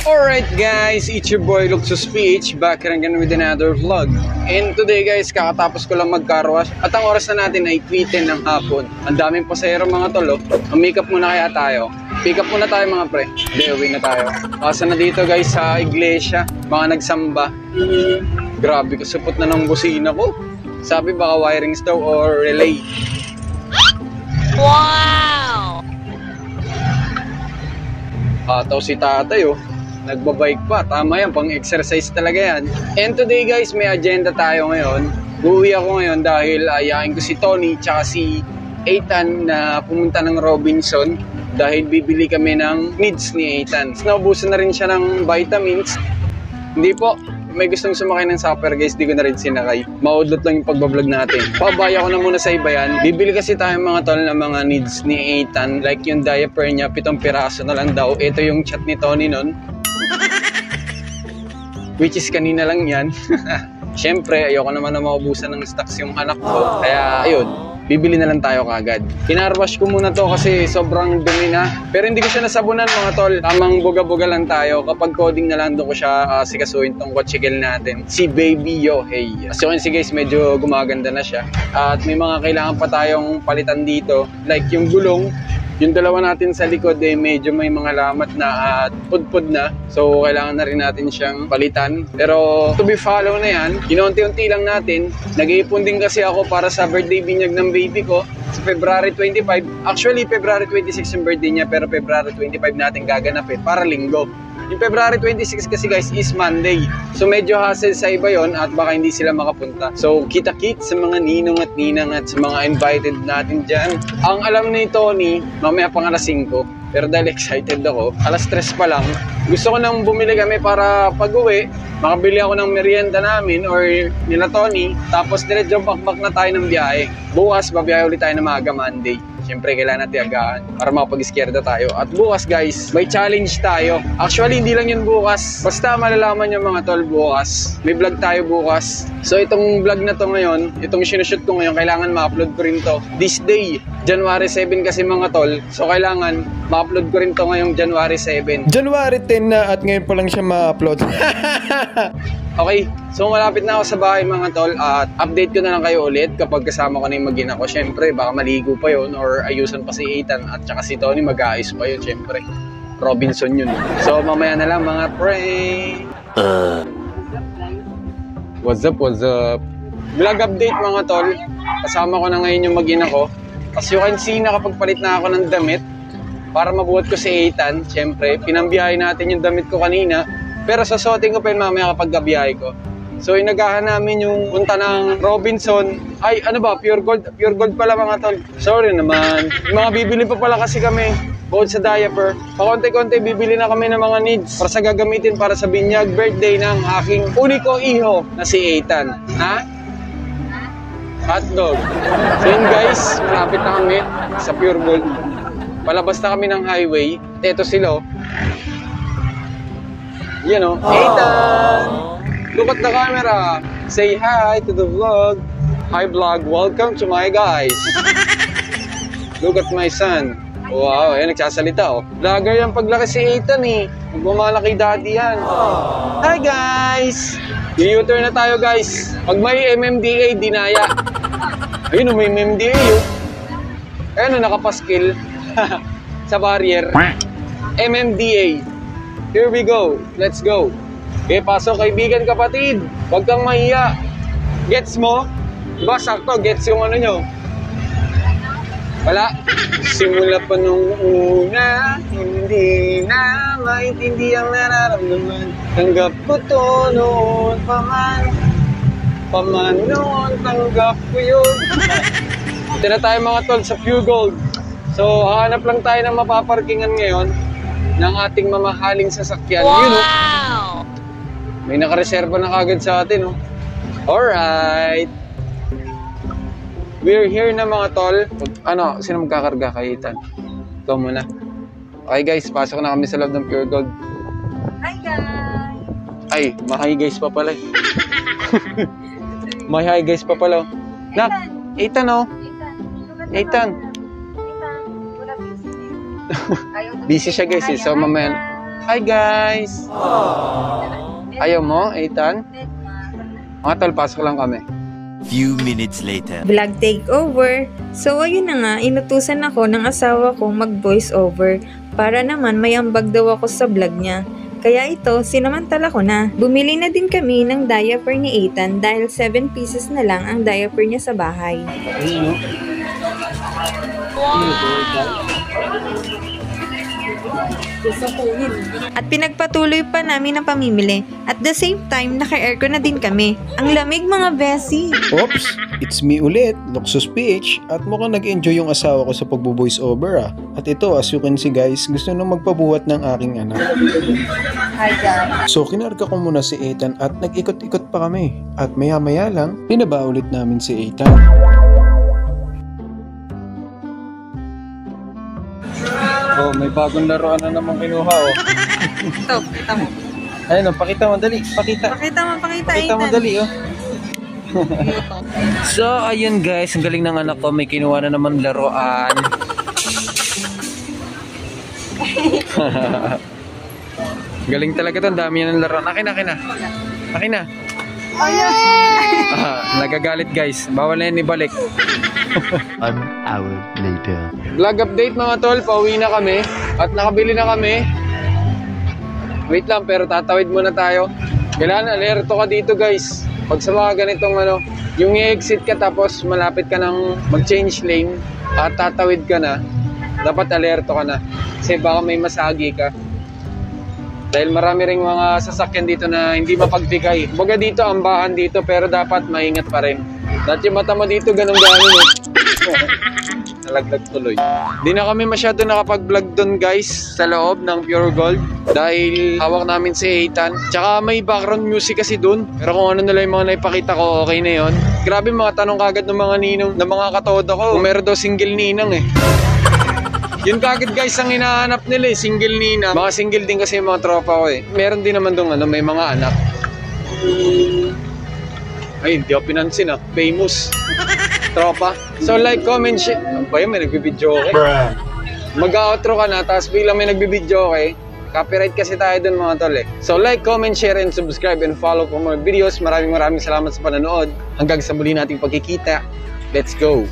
Alright guys, it's your boy Luxus PH, back again with another vlog. And today guys, kakatapos ko lang mag-carwash at ang oras na natin ay 3:10 ng hapon. Ang daming pasahero mga tolo. Ang makeup muna kaya tayo. Pick up muna tayo mga pre. Hindi, uwi na tayo. Asa na dito guys sa iglesia, mga nagsamba. Grabe, kasupot na ng busina ko. Sabi baka wiring store or relay. Wow! Ataw si tatay oh. Nagbabike pa. Tama yan, pang exercise talaga yan. And today guys, may agenda tayo ngayon. Uuwi ako ngayon dahil ayain ko si Tony tsaka si Ethan na pumunta ng Robinson dahil bibili kami ng needs ni Ethan. Naubusan na rin siya ng vitamins. Hindi po, may gustong sumakay ng supper guys, di ko na rin sinakay. Maudlot lang yung pagbablog natin. Pabaya ko na muna sa iba yan. Bibili kasi tayo mga tol ng mga needs ni Ethan. Like yung diaper niya, 7 piraso na lang daw. Ito yung chat ni Tony nun. Which is kanina lang yan. Siyempre, ayoko naman na maubusan ng stocks yung anak ko. Kaya, ayun, bibili na lang tayo kagad. Kinarwash ko muna to kasi sobrang dumi na. Pero hindi ko siya nasabunan mga tol. Tamang buga-buga lang tayo. Kapag coding na lang doon ko siya sikasuhin tong kotsigel natin. Si Baby Yohei. As you can see guys, medyo gumaganda na siya. At may mga kailangan pa tayong palitan dito. Like yung gulong. Yung dalawa natin sa likod medyo may mga lamat na at pudpud na. So kailangan na rin natin siyang palitan. Pero to be follow na yan, kinunti-unti lang natin. Nag-iipon din kasi ako para sa birthday binyag ng baby ko sa February 25. Actually February 26 yung birthday niya pero February 25 natin gaganapin para linggo. Yung February 26 kasi guys is Monday. So medyo hassle sa iba yon at baka hindi sila makapunta. So kita-kit sa mga ninong at ninang at sa mga invited natin dyan. Ang alam ni Tony, mamaya pang alas 5. Pero dahil excited ako, alas 3 pa lang. Gusto ko nang bumili kami para pag-uwi, makabili ako ng merienda namin or nila Tony. Tapos diretso bakbak na tayo ng biyahe. Bukas, babiyahe ulit tayo na maaga Monday. Siyempre, kailangan natin agahan para makapag-iskierda tayo. At bukas guys, may challenge tayo. Actually, hindi lang yun bukas. Basta malalaman yung mga tol bukas. May vlog tayo bukas. So, itong vlog na to ngayon, itong sinushoot ko ngayon, kailangan ma-upload ko rin to this day. January 7 kasi mga tol. So, kailangan ma-upload ko rin to ngayong January 7. January 10 na at ngayon pa lang siya ma-upload. Okay, so malapit na ako sa bahay mga tol at update ko na lang kayo ulit kapag kasama ko na yung mag-ina ko. Siyempre, baka maligo pa yun or ayusan pa si Ethan at saka si Tony mag-aayos pa yun. Siyempre, Robinson yun. So mamaya na lang mga pre. What's up, what's up? Vlog update mga tol. Kasama ko na ngayon yung mag-ina ko. As you can see, nakapagpalit na ako ng damit para mabuhat ko si Ethan. Siyempre, pinambiyahe natin yung damit ko kanina. Pero sasotin ko pa yun mamaya kapag gabiyahe ko. So inagahan namin yung punta ng Robinson. Ay ano ba, pure gold pala mga tol. Sorry naman. Mga bibili pa pala kasi kami. Bukod sa diaper. Pakonti-konti bibili na kami ng mga needs para sa gagamitin para sa binyag birthday ng aking uniko iho na si Ethan. Ha? Hotdog. So yun guys, malapit na kami sa pure gold. Palabas na kami ng highway. Eto sila oh. You know, Ethan! Look at the camera! Say hi to the vlog! Hi vlog, welcome to my guys! Look at my son! Wow, eh, nagsasalita oh. Vlogger yung paglaki si Ethan eh. Magmamalaki daddy yan. Hi guys! U-turn na tayo guys. Pag may MMDA, dinaya. Ayun oh, may MMDA oh. Ayun oh, nakapaskil. Sa barrier. MMDA. Here we go. Let's go. Okay, pasok kaibigan kapatid. Huwag kang mahiya. Gets mo? Diba sakto? Gets yung ano nyo? Wala. Simula pa nung una, hindi na maintindihan nararamdaman. Tanggap ko to noon paman. Paman noon, tanggap ko yun. Ito na tayo mga tol sa Pure Gold. So, hanap lang tayo ng mapaparkingan ngayon ng ating mamahaling sasakyan. Wow! You know, may nakareserva na kagad sa atin. Oh. Alright. We're here na mga tol. Ano, sino magkakarga kay Ethan? Ikaw muna. Okay guys, pasok na kami sa loob ng Pure Gold. Hi guys! Ay, mahay guys pa pala. Mahay guys pa pala. Nak, Ethan oh. Ethan. Wala busy. Busy siya guys eh. So mamaya. Hi guys! Ayaw mo, Ethan? Mga tol, pasok lang kami. Few minutes later. Vlog takeover. So ayun na nga, inutusan ako ng asawa kong mag-voice over para naman may ambag daw ako sa vlog niya. Kaya ito, sinamantala ko na. Bumili na din kami ng diaper ni Ethan dahil 7 pieces na lang ang diaper niya sa bahay. At pinagpatuloy pa namin ang pamimili. At the same time, naka-aircon na din kami. Ang lamig mga besi! Oops, it's me ulit, Luxus PH, at mukhang nag-enjoy yung asawa ko sa pagbo-voice over ah. At ito, as you can see guys, gusto nang magpabuhat ng aking anak. Hi guys. So kinarga ko muna si Ethan at nag-ikot-ikot pa kami. At maya-maya lang, pinaba ulit namin si Ethan. Oh, may bagong laruan na naman kinuha oh. Ito, kita mo. Ayun, pakita mo, dali. Pakita. Pakita mo, Pakita mo, dali oh. So, ayun guys, ang galing ng anak ko. May kinuha na naman laruan. Galing talaga to, ang dami yan ng laruan. Akin na. Nagagalit guys. Bawal na yan ibalik. 1 hour later. Vlog update mga tol, pauwi na kami. At nakabili na kami. Wait lang, pero tatawid muna tayo. Kailangan alerto ka dito guys. Pag sa mga ganitong yung i-exit ka tapos malapit ka ng mag-change lane at tatawid ka na, dapat alerto ka na. Kasi baka may masagi ka. Dahil marami ring mga sasakyan dito na hindi mapagbigay. Baga dito, ambahan dito, pero dapat maingat pa rin. Dahil yung mata mo dito, ganun-ganun. Nalaglag tuloy. Di na kami masyado nakapag-vlog doon guys sa loob ng Pure Gold. Dahil hawak namin si Ethan. Tsaka may background music kasi doon. Pero kung ano nila yung mga naipakita ko, okay na yon. Grabe mga tanong kagad ng mga ninong, ng mga katoda ko. Kung meron daw single ninang eh. Yun kagad guys ang hinahanap nila eh, single ninang. Mga single din kasi yung mga tropa ko eh. Meron din naman doon may mga anak. Ay, hindi ako pinansin ah. Famous. Tropa. So like, comment, share. Ano ba yun? May nagbibidyo okay? Mag-outro ka na, tapos biglang may nagbibidyo okay? Copyright kasi tayo dun mga tol eh. So like, comment, share, and subscribe and follow for more videos. Maraming salamat sa panonood. Hanggang sa muli nating pagkikita. Let's go!